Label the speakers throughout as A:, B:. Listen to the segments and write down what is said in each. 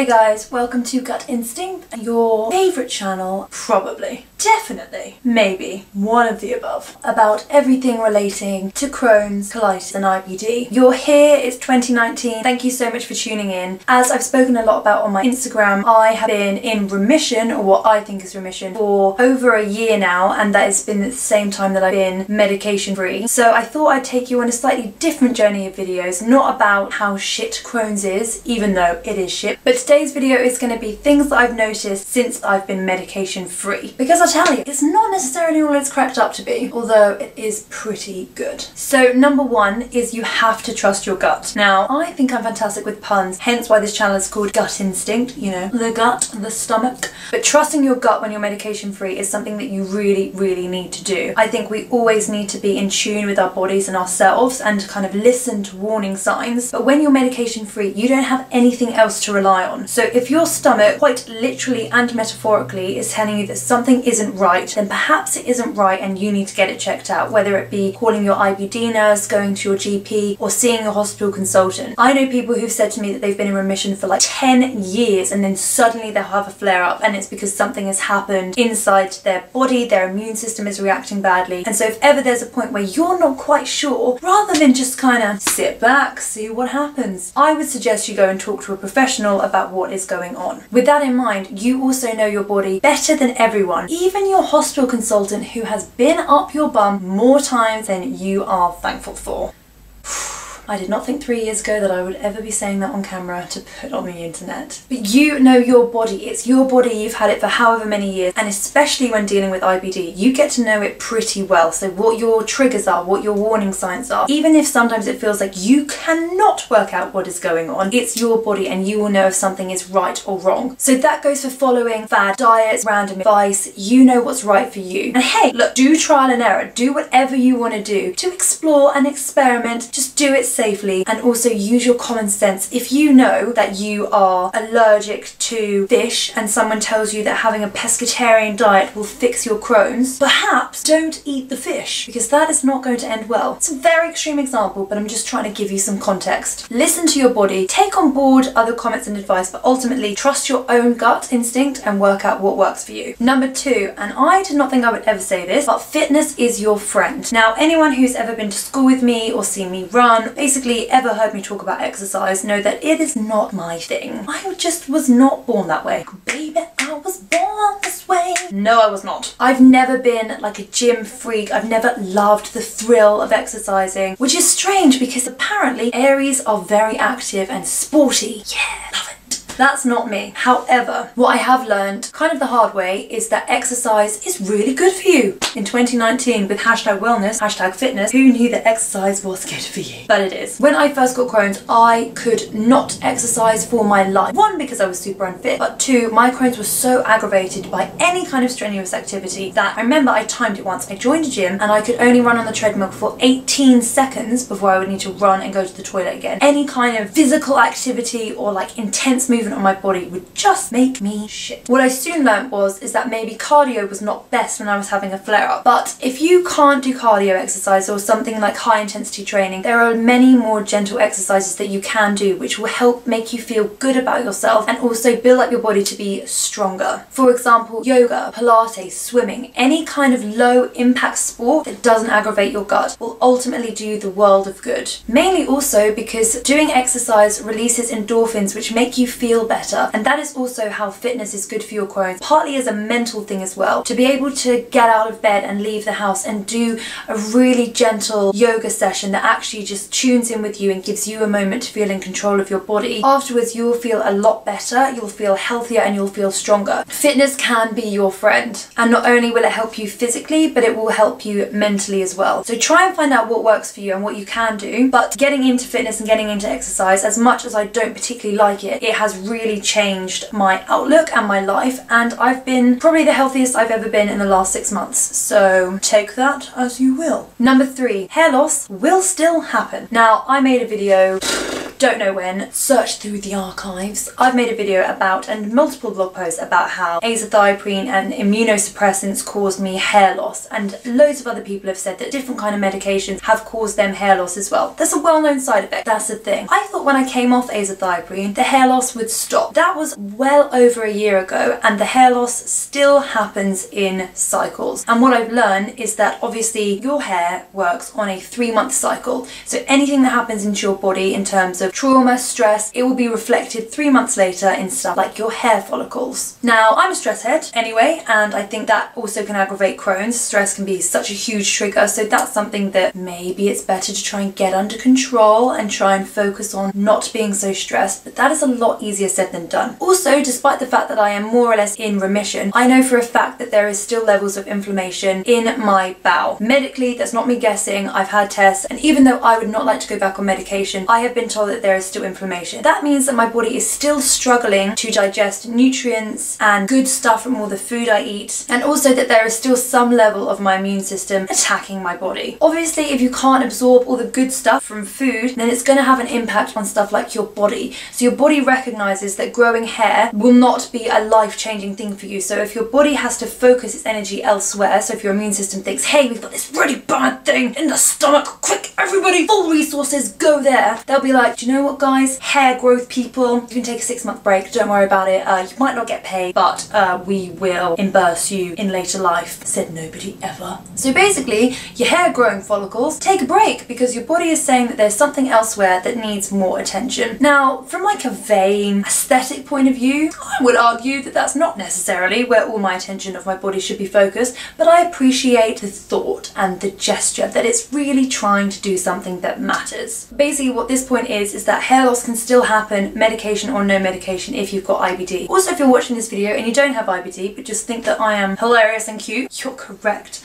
A: Hey guys, welcome to Gut Instinct, your favourite channel, probably, definitely, maybe, one of the above, about everything relating to Crohn's, colitis and IBD. You're here, it's 2019, thank you so much for tuning in. As I've spoken a lot about on my Instagram, I have been in remission, or what I think is remission, for over a year now, and that has been at the same time that I've been medication free. So I thought I'd take you on a slightly different journey of videos, not about how shit Crohn's is, even though it is shit, but today's video is going to be things that I've noticed since I've been medication free. Because I'll tell you, it's not necessarily all it's cracked up to be, although it is pretty good. So number one is you have to trust your gut. Now, I think I'm fantastic with puns, hence why this channel is called Gut Instinct, you know, the gut, the stomach. But trusting your gut when you're medication free is something that you really need to do. I think we always need to be in tune with our bodies and ourselves and kind of listen to warning signs. But when you're medication free, you don't have anything else to rely on. So if your stomach, quite literally and metaphorically, is telling you that something isn't right, then perhaps it isn't right and you need to get it checked out, whether it be calling your IBD nurse, going to your GP, or seeing a hospital consultant. I know people who've said to me that they've been in remission for like 10 years and then suddenly they'll have a flare-up, and it's because something has happened inside their body, their immune system is reacting badly. And so if ever there's a point where you're not quite sure, rather than just kind of sit back, see what happens, I would suggest you go and talk to a professional about what is going on. With that in mind, you also know your body better than everyone, even your hospital consultant who has been up your bum more times than you are thankful for. I did not think 3 years ago that I would ever be saying that on camera to put on the internet. But you know your body. It's your body. You've had it for however many years, and especially when dealing with IBD, you get to know it pretty well. So what your triggers are, what your warning signs are. Even if sometimes it feels like you cannot work out what is going on, it's your body and you will know if something is right or wrong. So that goes for following fad diets, random advice. You know what's right for you. And hey, look, do trial and error. Do whatever you want to do to explore and experiment. Just do it safely, and also use your common sense. If you know that you are allergic to fish and someone tells you that having a pescatarian diet will fix your Crohn's, perhaps don't eat the fish, because that is not going to end well. It's a very extreme example, but I'm just trying to give you some context. Listen to your body, take on board other comments and advice, but ultimately trust your own gut instinct and work out what works for you. Number two, and I did not think I would ever say this, but fitness is your friend. Now, anyone who's ever been to school with me or seen me run, basically ever heard me talk about exercise, know that it is not my thing. I just was not born that way. Baby, I was born this way. No, I was not. I've never been like a gym freak. I've never loved the thrill of exercising, which is strange because apparently Aries are very active and sporty. Yeah, love it. That's not me. However, what I have learned kind of the hard way is that exercise is really good for you. In 2019, with hashtag wellness, hashtag fitness, who knew that exercise was good for you? But it is. When I first got Crohn's, I could not exercise for my life. One, because I was super unfit, but two, my Crohn's was so aggravated by any kind of strenuous activity that I remember I timed it once. I joined a gym and I could only run on the treadmill for 18 seconds before I would need to run and go to the toilet again. Any kind of physical activity or like intense movement on my body would just make me shit. What I soon learnt is that maybe cardio was not best when I was having a flare-up. But if you can't do cardio exercise or something like high intensity training, there are many more gentle exercises that you can do which will help make you feel good about yourself and also build up your body to be stronger. For example, yoga, Pilates, swimming, any kind of low impact sport that doesn't aggravate your gut will ultimately do the world of good. Mainly also because doing exercise releases endorphins which make you feel better, and that is also how fitness is good for your Crohn's, partly as a mental thing as well. To be able to get out of bed and leave the house and do a really gentle yoga session that actually just tunes in with you and gives you a moment to feel in control of your body, afterwards you'll feel a lot better, you'll feel healthier and you'll feel stronger. Fitness can be your friend, and not only will it help you physically, but it will help you mentally as well. So try and find out what works for you and what you can do. But getting into fitness and getting into exercise, as much as I don't particularly like it, it has really changed my outlook and my life, and I've been probably the healthiest I've ever been in the last 6 months, so take that as you will. Number three, hair loss will still happen. Now, I made a video don't know when, search through the archives. I've made a video about, and multiple blog posts about, how azathioprine and immunosuppressants caused me hair loss, and loads of other people have said that different kind of medications have caused them hair loss as well. That's a well-known side effect. That's the thing. I thought when I came off azathioprine, the hair loss would stop. That was well over a year ago, and the hair loss still happens in cycles. And what I've learned is that obviously your hair works on a 3-month cycle. So anything that happens into your body in terms of trauma, stress, it will be reflected 3 months later in stuff like your hair follicles. Now, I'm a stress head anyway, and I think that also can aggravate Crohn's. Stress can be such a huge trigger, so that's something that maybe it's better to try and get under control and try and focus on not being so stressed, but that is a lot easier said than done. Also, despite the fact that I am more or less in remission, I know for a fact that there is still levels of inflammation in my bowel. Medically, that's not me guessing, I've had tests, and even though I would not like to go back on medication, I have been told that there is still inflammation. That means that my body is still struggling to digest nutrients and good stuff from all the food I eat, and also that there is still some level of my immune system attacking my body. Obviously, if you can't absorb all the good stuff from food, then it's going to have an impact on stuff like your body. So your body recognizes that growing hair will not be a life-changing thing for you. So if your body has to focus its energy elsewhere, so if your immune system thinks, hey, we've got this really bad thing in the stomach, quick, everybody, full resources, go there, they'll be like, do you know what, guys, hair growth people, you can take a 6-month break, don't worry about it, you might not get paid, but we will reimburse you in later life. Said nobody ever. So basically, your hair growing follicles, take a break, because your body is saying that there's something elsewhere that needs more attention. Now, from like a vain aesthetic point of view, I would argue that that's not necessarily where all my attention of my body should be focused, but I appreciate the thought and the gesture that it's really trying to do something that matters. Basically what this point is that hair loss can still happen, medication or no medication, if you've got IBD. Also, if you're watching this video and you don't have IBD but just think that I am hilarious and cute, you're correct.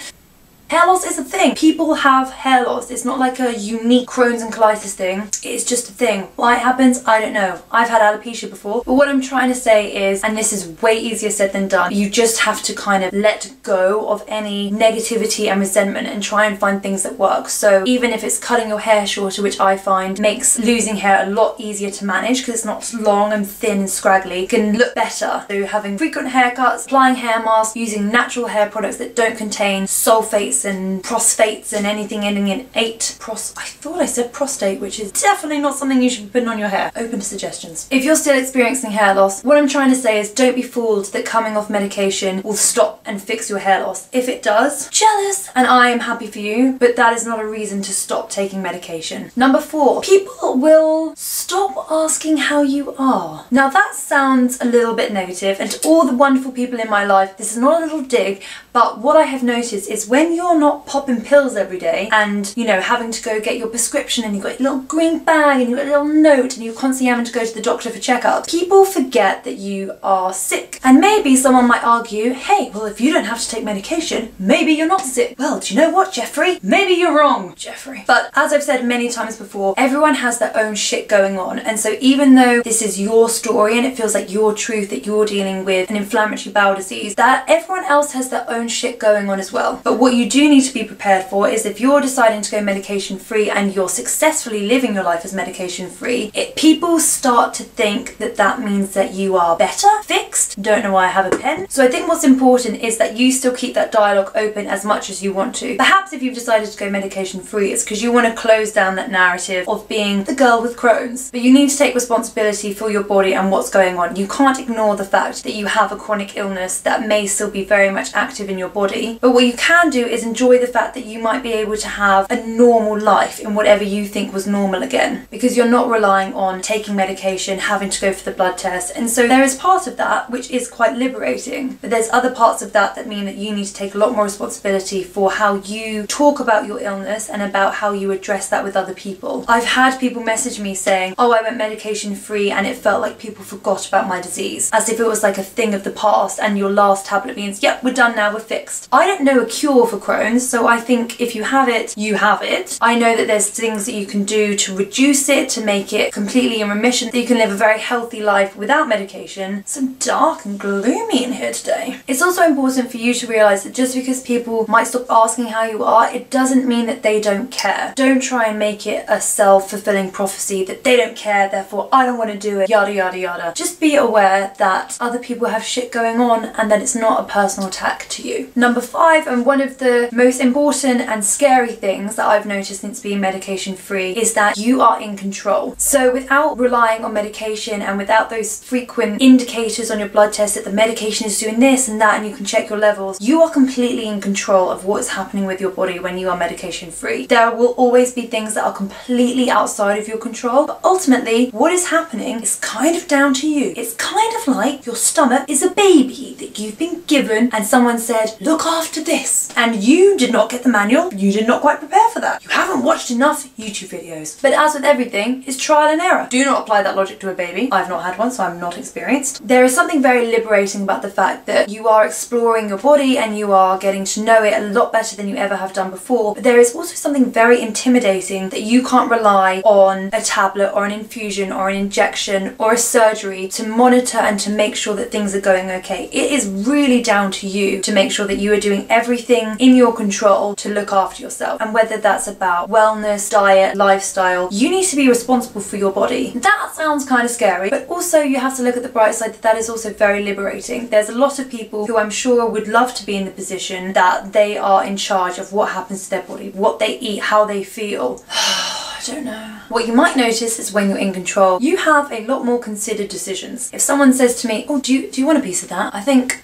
A: Hair loss is a thing. People have hair loss. It's not like a unique Crohn's and colitis thing. It's just a thing. Why it happens, I don't know. I've had alopecia before. But what I'm trying to say is, and this is way easier said than done, you just have to kind of let go of any negativity and resentment and try and find things that work. So even if it's cutting your hair shorter, which I find makes losing hair a lot easier to manage because it's not long and thin and scraggly, it can look better. So having frequent haircuts, applying hair masks, using natural hair products that don't contain sulfates and phosphates and anything ending in ate. I thought I said prostate, which is definitely not something you should be putting on your hair. Open to suggestions. If you're still experiencing hair loss, what I'm trying to say is don't be fooled that coming off medication will stop and fix your hair loss. If it does, jealous, and I am happy for you, but that is not a reason to stop taking medication. Number 4, people will stop asking how you are. Now that sounds a little bit negative, and to all the wonderful people in my life, this is not a little dig, but what I have noticed is when you're not popping pills every day and, you know, having to go get your prescription and you've got a little green bag and you've got a little note and you're constantly having to go to the doctor for checkups, people forget that you are sick. And maybe someone might argue, hey, well, if you don't have to take medication, maybe you're not sick. Well, do you know what, Jeffrey? Maybe you're wrong, Jeffrey. But as I've said many times before, everyone has their own shit going on. And so even though this is your story and it feels like your truth that you're dealing with an inflammatory bowel disease, that everyone else has their own shit going on as well. But what you do need to be prepared for is if you're deciding to go medication free and you're successfully living your life as medication free, people start to think that that means that you are better, fixed. Don't know why I have a pen. So I think what's important is that you still keep that dialogue open as much as you want to. Perhaps if you've decided to go medication free, it's because you want to close down that narrative of being the girl with Crohn's. But you need to take responsibility for your body and what's going on. You can't ignore the fact that you have a chronic illness that may still be very much active in your body. But what you can do is enjoy the fact that you might be able to have a normal life in whatever you think was normal again, because you're not relying on taking medication, having to go for the blood test. And so there is part of that which is quite liberating, but there's other parts of that that mean that you need to take a lot more responsibility for how you talk about your illness and about how you address that with other people. I've had people message me saying, oh, I went medication free and it felt like people forgot about my disease, as if it was like a thing of the past and your last tablet means, yep, we're done now, we're fixed. I don't know a cure for Crohn's, so I think if you have it, you have it. I know that there's things that you can do to reduce it, to make it completely in remission, that you can live a very healthy life without medication. So dark and gloomy in here today. It's also important for you to realise that just because people might stop asking how you are, it doesn't mean that they don't care. Don't try and make it a self-fulfilling prophecy that they don't care, therefore I don't want to do it, yada yada yada. Just be aware that other people have shit going on and that it's not a personal attack to you. Number 5, and one of the most important and scary things that I've noticed since being medication free, is that you are in control. So without relying on medication and without those frequent indicators on your blood test that the medication is doing this and that and you can check your levels, you are completely in control of what is happening with your body when you are medication free. There will always be things that are completely outside of your control, but ultimately what is happening is kind of down to you. It's kind of like your stomach is a baby that you've been given and someone said, look after this, and you did not get the manual, you did not quite prepare for that. You haven't watched enough YouTube videos. But as with everything, it's trial and error. Do not apply that logic to a baby. I've not had one, so I'm not experienced. There is something very liberating about the fact that you are exploring your body and you are getting to know it a lot better than you ever have done before. But there is also something very intimidating that you can't rely on a tablet or an infusion or an injection or a surgery to monitor and to make sure that things are going okay. It is really down to you to make sure that you are doing everything in your control to look after yourself. And whether that's about wellness, diet, lifestyle, you need to be responsible for your body. That sounds kind of scary, but also you have to look at the bright side that is also very liberating. There's a lot of people who I'm sure would love to be in the position that they are in charge of what happens to their body, what they eat, how they feel. I don't know. What you might notice is when you're in control, you have a lot more considered decisions. If someone says to me, oh, do you want a piece of that? I think,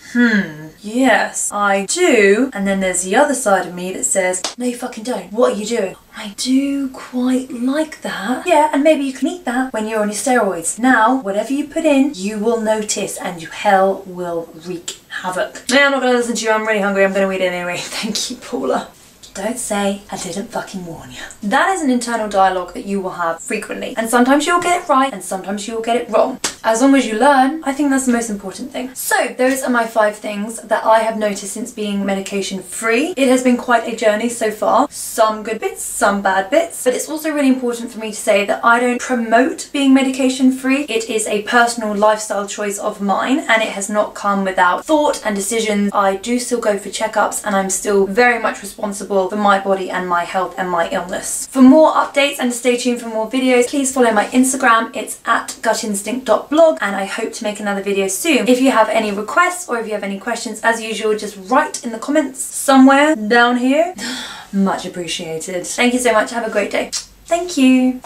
A: yes, I do. And then there's the other side of me that says, no, you fucking don't. What are you doing? I do quite like that. Yeah, and maybe you can eat that when you're on your steroids. Now, whatever you put in, you will notice and your hell will wreak havoc. No, I'm not gonna listen to you. I'm really hungry. I'm gonna eat it anyway. Thank you, Paula. Don't say I didn't fucking warn you. That is an internal dialogue that you will have frequently. And sometimes you'll get it right and sometimes you'll get it wrong. As long as you learn, I think that's the most important thing. So those are my 5 things that I have noticed since being medication free. It has been quite a journey so far. Some good bits, some bad bits. But it's also really important for me to say that I don't promote being medication free. It is a personal lifestyle choice of mine and it has not come without thought and decisions. I do still go for checkups and I'm still very much responsible for my body and my health and my illness. For more updates and to stay tuned for more videos, please follow my Instagram. It's at gutinstinct.blog and I hope to make another video soon. If you have any requests or if you have any questions, as usual, just write in the comments somewhere down here. Much appreciated. Thank you so much. Have a great day. Thank you.